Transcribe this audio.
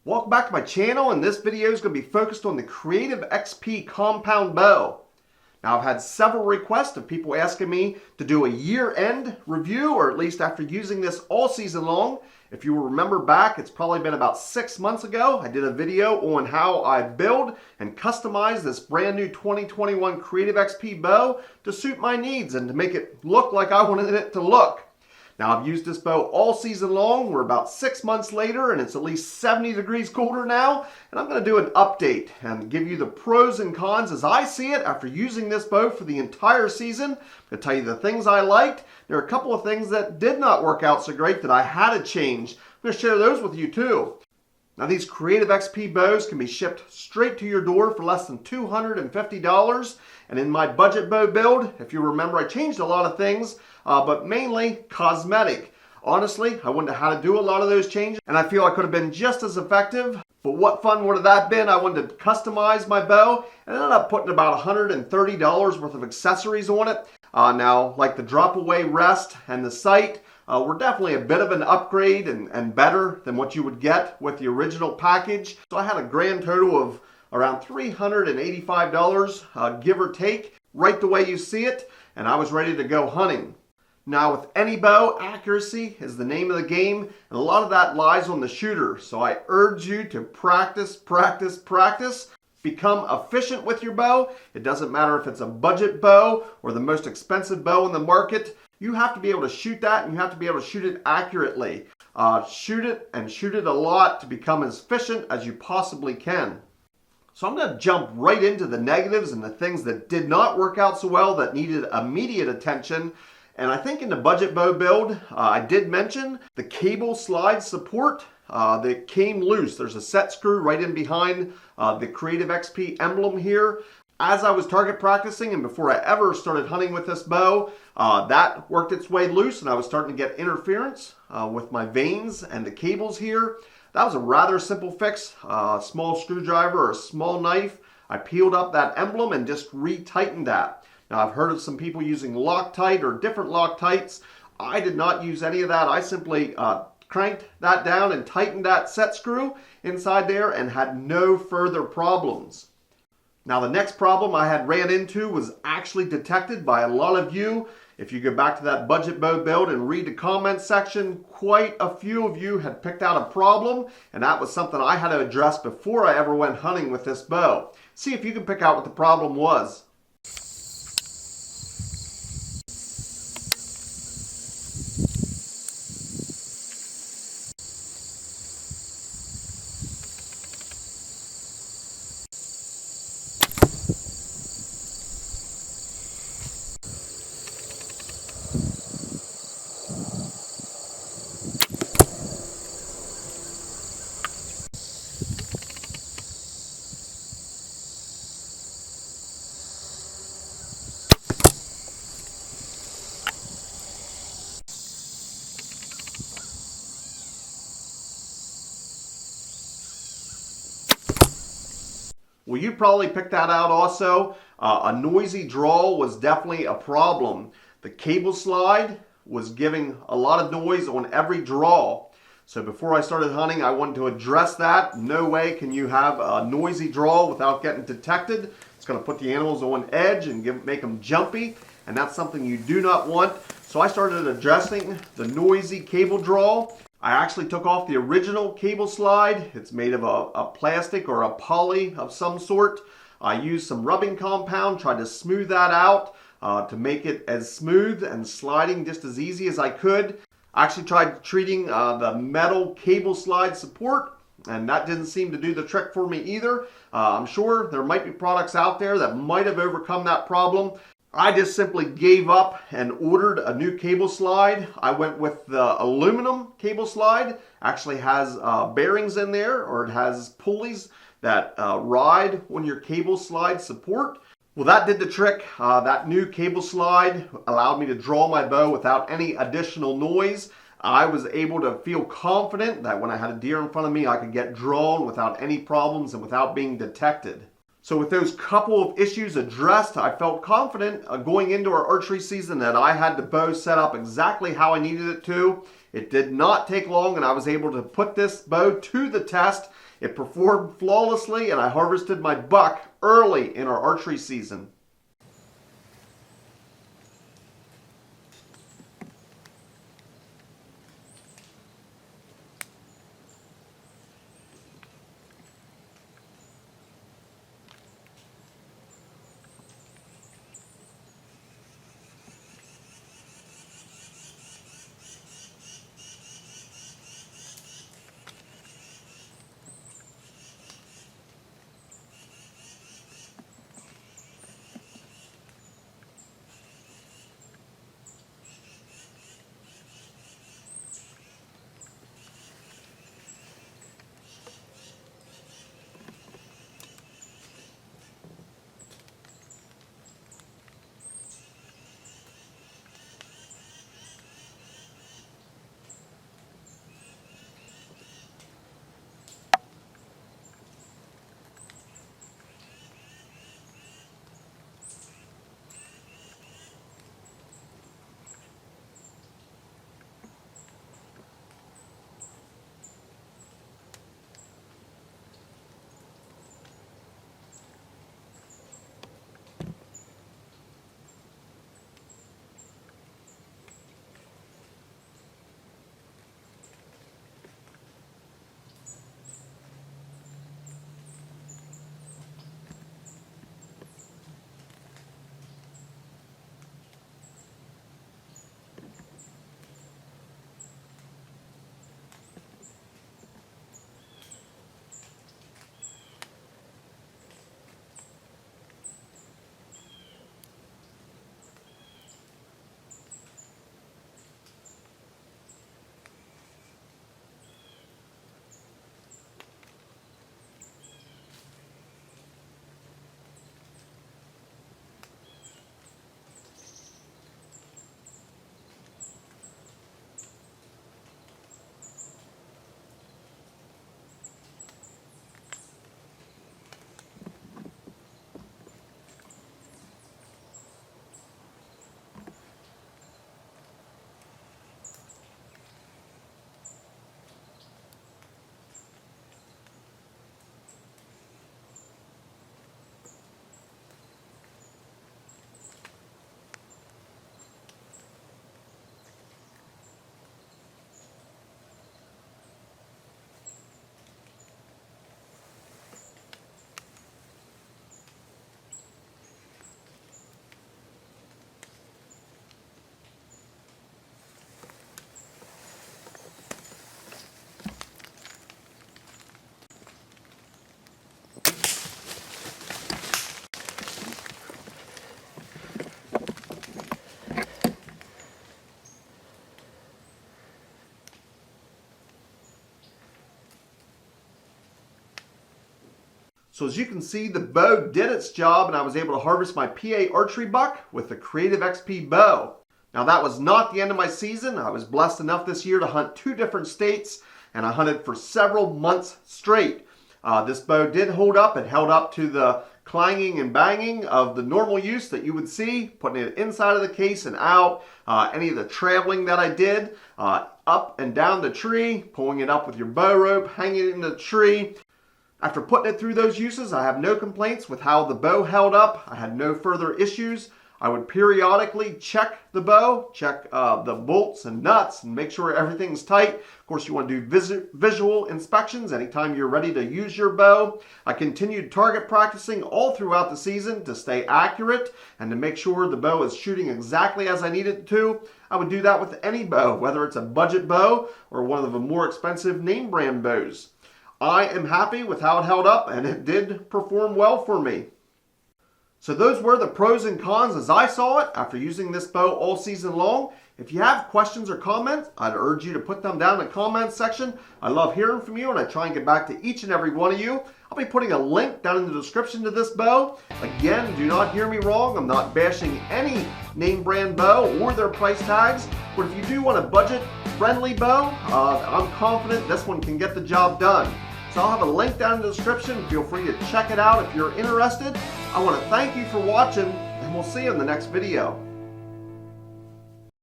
Welcome back to my channel, and this video is going to be focused on the Creative XP compound bow. Now, I've had several requests of people asking me to do a year-end review, or at least after using this all season long. If you will remember back, it's probably been about 6 months ago, I did a video on how I build and customize this brand new 2021 Creative XP bow to suit my needs and to make it look like I wanted it to look. Now, I've used this bow all season long. We're about 6 months later and it's at least 70 degrees colder now. And I'm going to do an update and give you the pros and cons as I see it after using this bow for the entire season. I'm going to tell you the things I liked. There are a couple of things that did not work out so great that I had to change. I'm going to share those with you too. Now, these Creative XP bows can be shipped straight to your door for less than $250. And in my budget bow build, if you remember, I changed a lot of things, but mainly cosmetic. Honestly, I wouldn't have had to do a lot of those changes, and I feel I could have been just as effective. But what fun would have that been? I wanted to customize my bow and ended up putting about $130 worth of accessories on it. Now, like the drop-away rest and the sight, were definitely a bit of an upgrade and better than what you would get with the original package. So I had a grand total of around $385, give or take, right the way you see it, and I was ready to go hunting. Now, with any bow, accuracy is the name of the game, and a lot of that lies on the shooter. So I urge you to practice, practice, practice. Become efficient with your bow. It doesn't matter if it's a budget bow or the most expensive bow in the market. You have to be able to shoot that, and you have to be able to shoot it accurately. Shoot it and shoot it a lot to become as efficient as you possibly can. So I'm going to jump right into the negatives and the things that did not work out so well that needed immediate attention. And I think in the budget bow build, I did mention the cable slide support that came loose. There's a set screw right in behind the Creative XP emblem here. As I was target practicing and before I ever started hunting with this bow, that worked its way loose and I was starting to get interference with my vanes and the cables here. That was a rather simple fix, a small screwdriver or a small knife. I peeled up that emblem and just re-tightened that. Now, I've heard of some people using Loctite or different Loctites. I did not use any of that. I simply cranked that down and tightened that set screw inside there and had no further problems. Now, the next problem I had ran into was actually detected by a lot of you. If you go back to that budget bow build and read the comment section, quite a few of you had picked out a problem, and that was something I had to address before I ever went hunting with this bow. See if you can pick out what the problem was. Well, you probably picked that out also. A noisy draw was definitely a problem. The cable slide was giving a lot of noise on every draw. So before I started hunting, I wanted to address that. No way can you have a noisy draw without getting detected. It's going to put the animals on edge and make them jumpy, and that's something you do not want. So I started addressing the noisy cable draw. I actually took off the original cable slide. It's made of a plastic or a poly of some sort. I used some rubbing compound, tried to smooth that out to make it as smooth and sliding just as easy as I could. I actually tried treating the metal cable slide support, and that didn't seem to do the trick for me either. I'm sure there might be products out there that might have overcome that problem. I just simply gave up and ordered a new cable slide. I went with the aluminum cable slide. Actually has bearings in there, or it has pulleys that ride on your cable slide support. Well, that did the trick. That new cable slide allowed me to draw my bow without any additional noise. I was able to feel confident that when I had a deer in front of me, I could get drawn without any problems and without being detected. So with those couple of issues addressed, I felt confident going into our archery season that I had the bow set up exactly how I needed it to. It did not take long, and I was able to put this bow to the test It performed flawlessly, and I harvested my buck early in our archery season. So as you can see, the bow did its job, and I was able to harvest my PA archery buck with the Creative XP bow. Now that was not the end of my season. I was blessed enough this year to hunt 2 different states, and I hunted for several months straight. This bow did hold up. It held up to the clanging and banging of the normal use that you would see, putting it inside of the case and out, any of the traveling that I did, up and down the tree, pulling it up with your bow rope, hanging it in the tree. After putting it through those uses, I have no complaints with how the bow held up. I had no further issues. I would periodically check the bow, check the bolts and nuts, and make sure everything's tight. Of course, you want to do visual inspections anytime you're ready to use your bow. I continued target practicing all throughout the season to stay accurate and to make sure the bow is shooting exactly as I need it to. I would do that with any bow, whether it's a budget bow or one of the more expensive name brand bows. I am happy with how it held up, and it did perform well for me. So those were the pros and cons as I saw it after using this bow all season long. If you have questions or comments, I'd urge you to put them down in the comments section. I love hearing from you, and I try and get back to each and every one of you. I'll be putting a link down in the description to this bow. Again, do not hear me wrong. I'm not bashing any name brand bow or their price tags. But if you do want a budget-friendly bow, I'm confident this one can get the job done. So I'll have a link down in the description. Feel free to check it out if you're interested. I want to thank you for watching, and we'll see you in the next video.